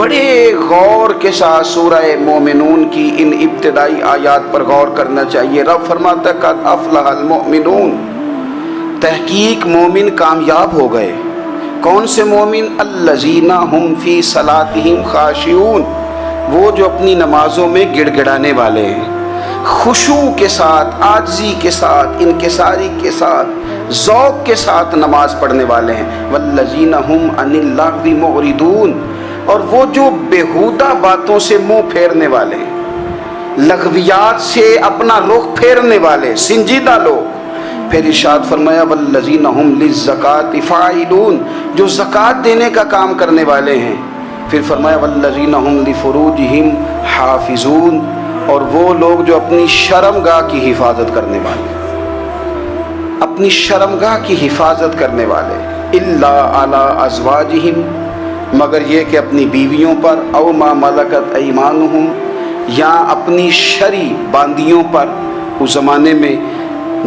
بڑے غور کے ساتھ سورہ مومنون کی ان ابتدائی آیات پر غور کرنا چاہیے۔ رب فرماتا ہے قد افلح المؤمنون، تحقیق مومن کامیاب ہو گئے۔ کون سے مومن؟ الذین ہم فی صلاتہم خاشعون، وہ جو اپنی نمازوں میں گڑ گڑانے والے ہیں، خشوع کے ساتھ، عاجزی کے ساتھ، انکساری کے ساتھ، ذوق کے ساتھ نماز پڑھنے والے ہیں۔ والذین ہم عن اللغو معرضون، اور وہ جو بیہودہ باتوں سے منہ پھیرنے والے ہیں، لغویات سے اپنا رخ پھیرنے والے، سنجیدہ لوگ۔ پھر ارشاد فرمایا والذین ہم للزکاۃ فاعلون، جو زکوٰۃ دینے کا کام کرنے والے ہیں۔ پھر فرمایا والذین ہم لفروجہم حافظون، اور وہ لوگ جو اپنی شرمگاہ کی حفاظت کرنے والے، اپنی شرمگاہ کی حفاظت کرنے والے۔ الا علی ازواجہم، مگر یہ کہ اپنی بیویوں پر، او ما ملکت ایمانہم، یا اپنی شرعی باندیوں پر۔ اس زمانے میں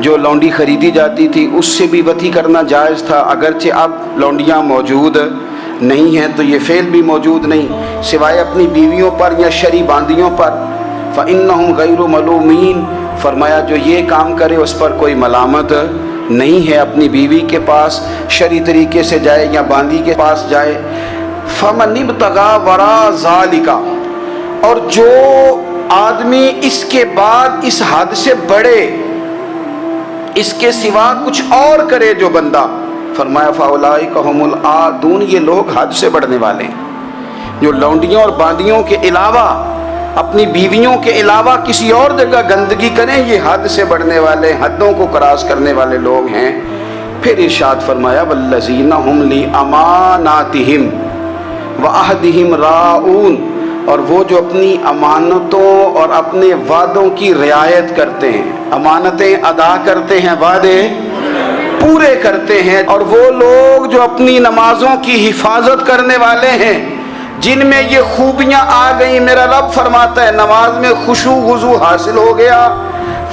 جو لونڈی خریدی جاتی تھی اس سے بھی وطی کرنا جائز تھا، اگرچہ اب لونڈیاں موجود نہیں ہیں تو یہ فعل بھی موجود نہیں، سوائے اپنی بیویوں پر یا شرعی باندیوں پر۔ فإنہم غیر ملومین، فرمایا جو یہ کام کرے اس پر کوئی ملامت نہیں ہے، اپنی بیوی کے پاس شرعی طریقے سے جائے یا باندی کے پاس جائے۔ فمن ابتغى وراء ذلك، اور جو آدمی اس کے بعد اس حد سے بڑھے، اس کے سوا کچھ اور کرے جو بندہ، فرمایا فاولئک هم العادون، یہ لوگ حد سے بڑھنے والے ہیں۔ جو لونڈیوں اور باندیوں کے علاوہ، اپنی بیویوں کے علاوہ کسی اور جگہ گندگی کریں، یہ حد سے بڑھنے والے، حدوں کو کراس کرنے والے لوگ ہیں۔ پھر ارشاد فرمایا والذین هم لاماناتہم وعہدہم راعون، اور وہ جو اپنی امانتوں اور اپنے وعدوں کی رعایت کرتے ہیں، امانتیں ادا کرتے ہیں، وعدے پورے کرتے ہیں۔ اور وہ لوگ جو اپنی نمازوں کی حفاظت کرنے والے ہیں، جن میں یہ خوبیاں آ گئیں، میرا رب فرماتا ہے نماز میں خشوع خضوع حاصل ہو گیا،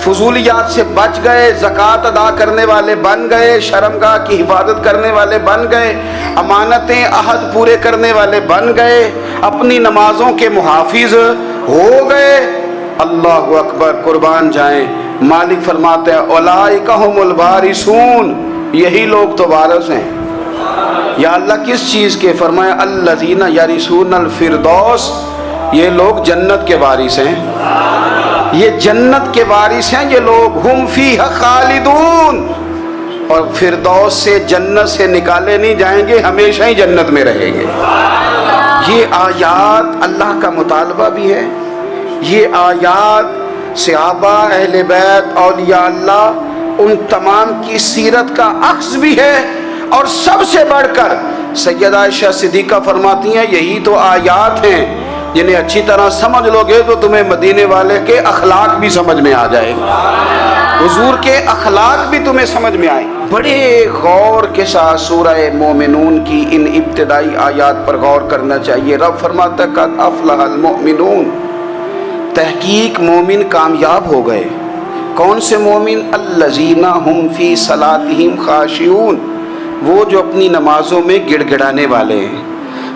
فضولیات سے بچ گئے، زکوٰۃ ادا کرنے والے بن گئے، شرمگاہ کی حفاظت کرنے والے بن گئے، امانتیں عہد پورے کرنے والے بن گئے، اپنی نمازوں کے محافظ ہو گئے۔ اللہ اکبر، قربان جائیں۔ مالک فرماتے ہیں اولئک ھم الوارثون، یہی لوگ تو وارث ہیں۔ یا اللہ کس چیز کے؟ فرمایا الذین یرثون الفردوس، یہ لوگ جنت کے وارث ہیں، یہ جنت کے وارث ہیں یہ لوگ۔ ہم فیہا خالدون، اور فردوس سے، جنت سے نکالے نہیں جائیں گے، ہمیشہ ہی جنت میں رہیں گے۔ یہ آیات اللہ کا مطالبہ بھی ہے، یہ آیات صحابہ، اہل بیت، اولیاء اللہ، ان تمام کی سیرت کا عکس بھی ہے۔ اور سب سے بڑھ کر سیدہ عائشہ صدیقہ فرماتی ہیں یہی تو آیات ہیں جنہیں اچھی طرح سمجھ لو گے تو تمہیں مدینے والے کے اخلاق بھی سمجھ میں آ جائے گا، حضور کے اخلاق بھی تمہیں سمجھ میں آئیں۔ بڑے غور کے ساتھ سورہ مومنون کی ان ابتدائی آیات پر غور کرنا چاہیے۔ رب فرماتا ہے قد افلح المؤمنون، تحقیق مومن کامیاب ہو گئے۔ کون سے مومن؟ الذین ہم فی صلاتہم خاشعون، وہ جو اپنی نمازوں میں گڑ گڑانے والے ہیں،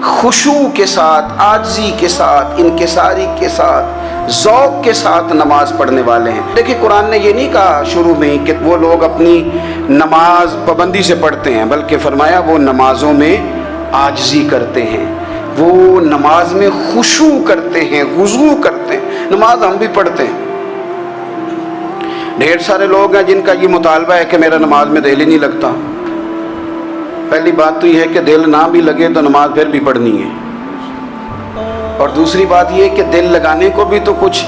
خشوع کے ساتھ، عاجزی کے ساتھ، انکساری کے ساتھ، ذوق کے ساتھ نماز پڑھنے والے ہیں۔ دیکھیں قرآن نے یہ نہیں کہا شروع میں کہ وہ لوگ اپنی نماز پابندی سے پڑھتے ہیں، بلکہ فرمایا وہ نمازوں میں عاجزی کرتے ہیں، وہ نماز میں خشوع کرتے ہیں، خضوع کرتے ہیں۔ نماز ہم بھی پڑھتے ہیں، ڈھیر سارے لوگ ہیں جن کا یہ مطالبہ ہے کہ میرا نماز میں دل ہی نہیں لگتا۔ پہلی بات تو یہ ہے کہ دل نہ بھی لگے تو نماز پھر بھی پڑھنی ہے، اور دوسری بات یہ ہے کہ دل لگانے کو بھی تو کچھ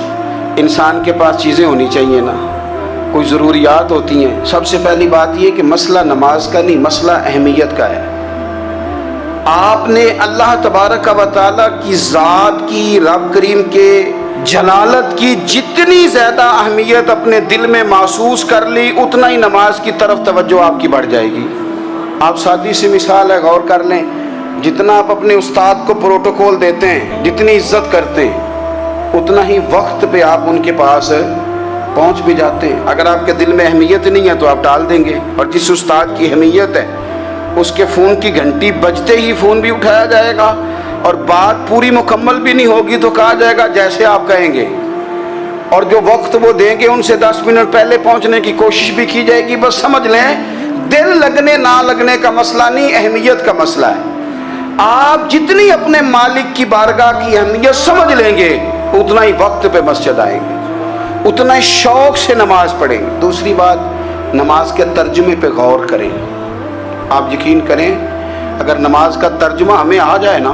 انسان کے پاس چیزیں ہونی چاہیے نا، کچھ ضروریات ہوتی ہیں۔ سب سے پہلی بات یہ کہ مسئلہ نماز کا نہیں، مسئلہ اہمیت کا ہے۔ آپ نے اللہ تبارک و تعالیٰ کی ذات کی، رب کریم کے جلالت کی جتنی زیادہ اہمیت اپنے دل میں محسوس کر لی، اتنا ہی نماز کی طرف توجہ آپ کی بڑھ جائے گی۔ آپ سادی سی مثال ہے، غور کر لیں، جتنا آپ اپنے استاد کو پروٹوکول دیتے ہیں، جتنی عزت کرتے ہیں، اتنا ہی وقت پہ آپ ان کے پاس پہنچ بھی جاتے ہیں۔ اگر آپ کے دل میں اہمیت نہیں ہے تو آپ ٹال دیں گے، اور جس استاد کی اہمیت ہے اس کے فون کی گھنٹی بجتے ہی فون بھی اٹھایا جائے گا، اور بات پوری مکمل بھی نہیں ہوگی تو کہا جائے گا جیسے آپ کہیں گے، اور جو وقت وہ دیں گے ان سے 10 منٹ پہلے پہنچنے کی کوشش بھی کی جائے گی۔ بس سمجھ لیں دل لگنے نہ لگنے کا مسئلہ نہیں، اہمیت کا مسئلہ ہے۔ آپ جتنی اپنے مالک کی بارگاہ کی اہمیت سمجھ لیں گے اتنا ہی وقت پہ مسجد آئیں گے، اتنا ہی شوق سے نماز پڑھیں گے۔ دوسری بات، نماز کے ترجمے پہ غور کریں۔ آپ یقین کریں اگر نماز کا ترجمہ ہمیں آ جائے نا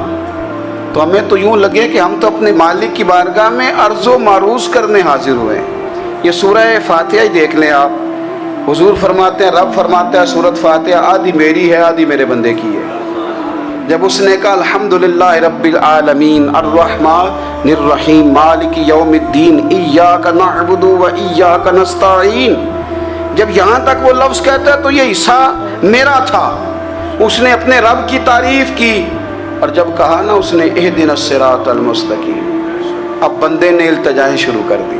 تو ہمیں تو یوں لگے کہ ہم تو اپنے مالک کی بارگاہ میں عرض و معروض کرنے حاضر ہوئے ہیں۔ یہ سورہ فاتحہ ہی دیکھ لیں آپ، حضور فرماتے ہیں، رب فرماتا ہے سورۃ فاتحہ آدھی میری ہے آدھی میرے بندے کی ہے۔ جب اس نے کہا الحمدللہ رب العالمین الرحمن الرحیم مالک یوم الدین ایاک نعبد و ایاک نستعین، جب یہاں تک وہ لفظ کہتا ہے تو یہ حصہ میرا تھا۔ اس نے اپنے رب کی تعریف کی، اور جب کہا نا اس نے اہدنا الصراط المستقیم، اب بندے نے التجائیں شروع کر دی۔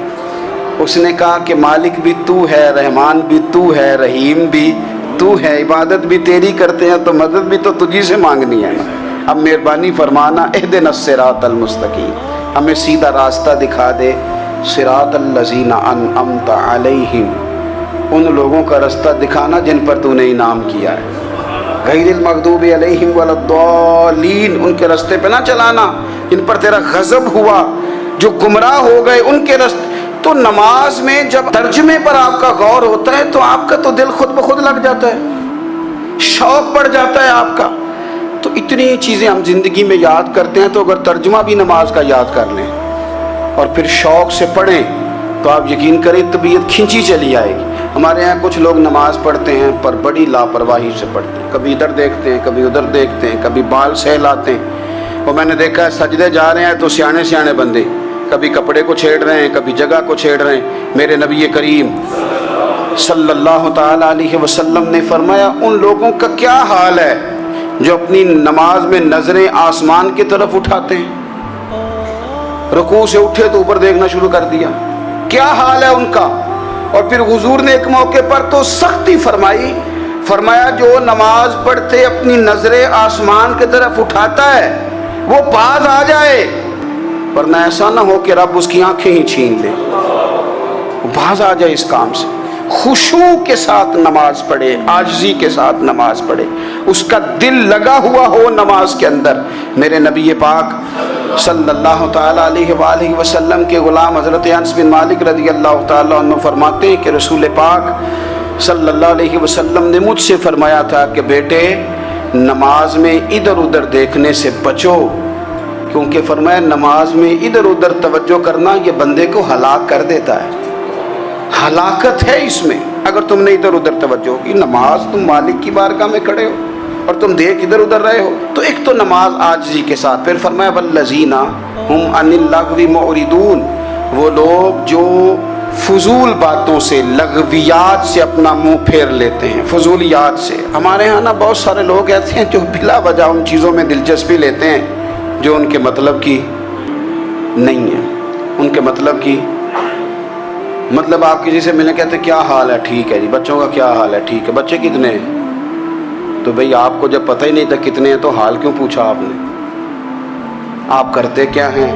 اس نے کہا کہ مالک بھی تو ہے، رحمان بھی تو ہے، رحیم بھی تو ہے، عبادت بھی تیری کرتے ہیں تو مدد بھی تو تجھی سے مانگنی ہے نا، اب مہربانی فرمانا اہدنا الصراط المستقیم، ہمیں سیدھا راستہ دکھا دے، صراط الذین انعمت علیہم، ان لوگوں کا راستہ دکھانا جن پر تو نے انعام کیا ہے، غیر المغضوب علیہم ولا الضالین، ان کے راستے پہ نہ چلانا جن پر تیرا غضب ہوا، جو گمراہ ہو گئے ان کے راستے۔ تو نماز میں جب ترجمے پر آپ کا غور ہوتا ہے تو آپ کا تو دل خود بخود لگ جاتا ہے، شوق بڑھ جاتا ہے آپ کا۔ تو اتنی چیزیں ہم زندگی میں یاد کرتے ہیں، تو اگر ترجمہ بھی نماز کا یاد کر لیں اور پھر شوق سے پڑھیں تو آپ یقین کریں طبیعت کھنچی چلی آئے گی۔ ہمارے یہاں کچھ لوگ نماز پڑھتے ہیں پر بڑی لاپرواہی سے پڑھتے ہیں، کبھی ادھر دیکھتے ہیں کبھی ادھر دیکھتے ہیں، کبھی بال سہلاتے ہیں، اور میں نے دیکھا ہے سجدے جا رہے ہیں تو سیانے سیانے بندے کبھی کپڑے کو چھیڑ رہے ہیں کبھی جگہ کو چھیڑ رہے ہیں۔ میرے نبی کریم صلی اللہ تعالی علیہ وسلم نے فرمایا ان لوگوں کا کیا حال ہے جو اپنی نماز میں نظریں آسمان کی طرف اٹھاتے ہیں، رکوع سے اٹھے تو اوپر دیکھنا شروع کر دیا، کیا حال ہے ان کا۔ اور پھر حضور نے ایک موقع پر تو سختی فرمائی، فرمایا جو نماز پڑھتے اپنی نظریں آسمان کی طرف اٹھاتا ہے وہ باز آ جائے، ورنہ ایسا نہ ہو کہ رب اس کی آنکھیں ہی چھین لے، وہ باز آ جائے اس کام سے۔ خشوع کے ساتھ نماز پڑھے، عاجزی کے ساتھ نماز پڑھے، اس کا دل لگا ہوا ہو نماز کے اندر۔ میرے نبی پاک صلی اللہ تعالی علیہ وآلہ وسلم کے غلام حضرت انس بن مالک رضی اللہ تعالی عنہ فرماتے ہیں کہ رسول پاک صلی اللہ علیہ وسلم نے مجھ سے فرمایا تھا کہ بیٹے نماز میں ادھر ادھر دیکھنے سے بچو، کیونکہ فرمایا نماز میں ادھر ادھر توجہ کرنا یہ بندے کو ہلاک کر دیتا ہے، ہلاکت ہے اس میں اگر تم نے ادھر ادھر توجہ کی۔ نماز تم مالک کی بارگاہ میں کھڑے ہو اور تم دیکھ ادھر ادھر رہے ہو، تو ایک تو نماز عاجزی کے ساتھ۔ پھر فرمایا والذین ہم عن اللغو معرضون، وہ لوگ جو فضول باتوں سے لغویات سے اپنا منہ پھیر لیتے ہیں، فضولیات سے۔ ہمارے ہاں نا بہت سارے لوگ ایسے ہیں جو بلا وجہ ان چیزوں میں دلچسپی لیتے ہیں جو ان کے مطلب کی نہیں ہے، ان کے مطلب کی مطلب آپ کسی سے ملنے کہتے ہیں کیا حال ہے، ٹھیک ہے جی، بچوں کا کیا حال ہے، ٹھیک ہے، بچے کتنے ہیں؟ تو بھئی آپ کو جب پتہ ہی نہیں تھا کتنے ہیں تو حال کیوں پوچھا آپ نے؟ آپ کرتے کیا ہیں؟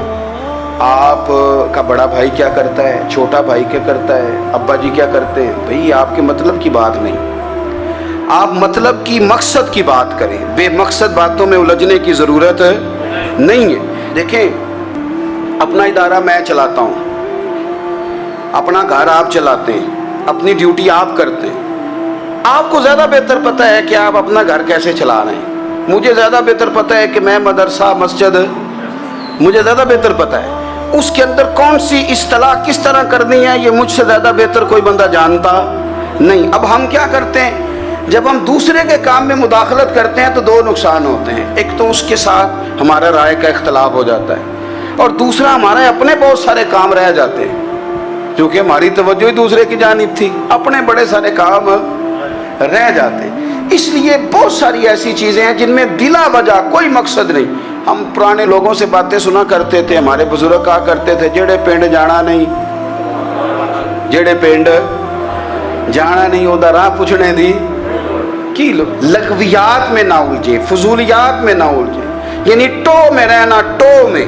آپ کا بڑا بھائی کیا کرتا ہے، چھوٹا بھائی کیا کرتا ہے، ابا جی کیا کرتے ہیں؟ بھئی آپ کے مطلب کی بات نہیں، آپ مطلب کی مقصد کی بات کریں، بے مقصد باتوں میں الجھنے کی ضرورت نہیں ہے۔ دیکھیں اپنا ادارہ میں چلاتا ہوں، اپنا گھر آپ چلاتے ہیں، اپنی ڈیوٹی آپ کرتے ہیں، آپ کو زیادہ بہتر پتہ ہے کہ آپ اپنا گھر کیسے چلا رہے ہیں، مجھے زیادہ بہتر پتہ ہے کہ میں مدرسہ مسجد مجھے زیادہ بہتر پتہ ہے، اس کے اندر کون سی اصطلاح کس طرح کرنی ہے یہ مجھ سے زیادہ بہتر کوئی بندہ جانتا نہیں۔ اب ہم کیا کرتے ہیں جب ہم دوسرے کے کام میں مداخلت کرتے ہیں تو دو نقصان ہوتے ہیں، ایک تو اس کے ساتھ ہمارا رائے کا اختلاف ہو جاتا ہے، اور دوسرا ہمارے اپنے بہت سارے کام رہ جاتے ہیں کیونکہ ہماری توجہ ہی دوسرے کی جانب تھی، اپنے بڑے سارے کام رہ جاتے ہیں۔ اس لیے بہت ساری ایسی چیزیں ہیں جن میں بلا وجہ کوئی مقصد نہیں۔ ہم پرانے لوگوں سے باتیں سنا کرتے تھے، ہمارے بزرگ کہا کرتے تھے جڑے پنڈ جانا نہیں، جڑے پنڈ جانا نہیں اودا راہ پوچھنے دی کی لغویات میں نہ الجھے، فضولیات میں نہ الجھے۔ یعنی ٹو میں رہنا، ٹو میں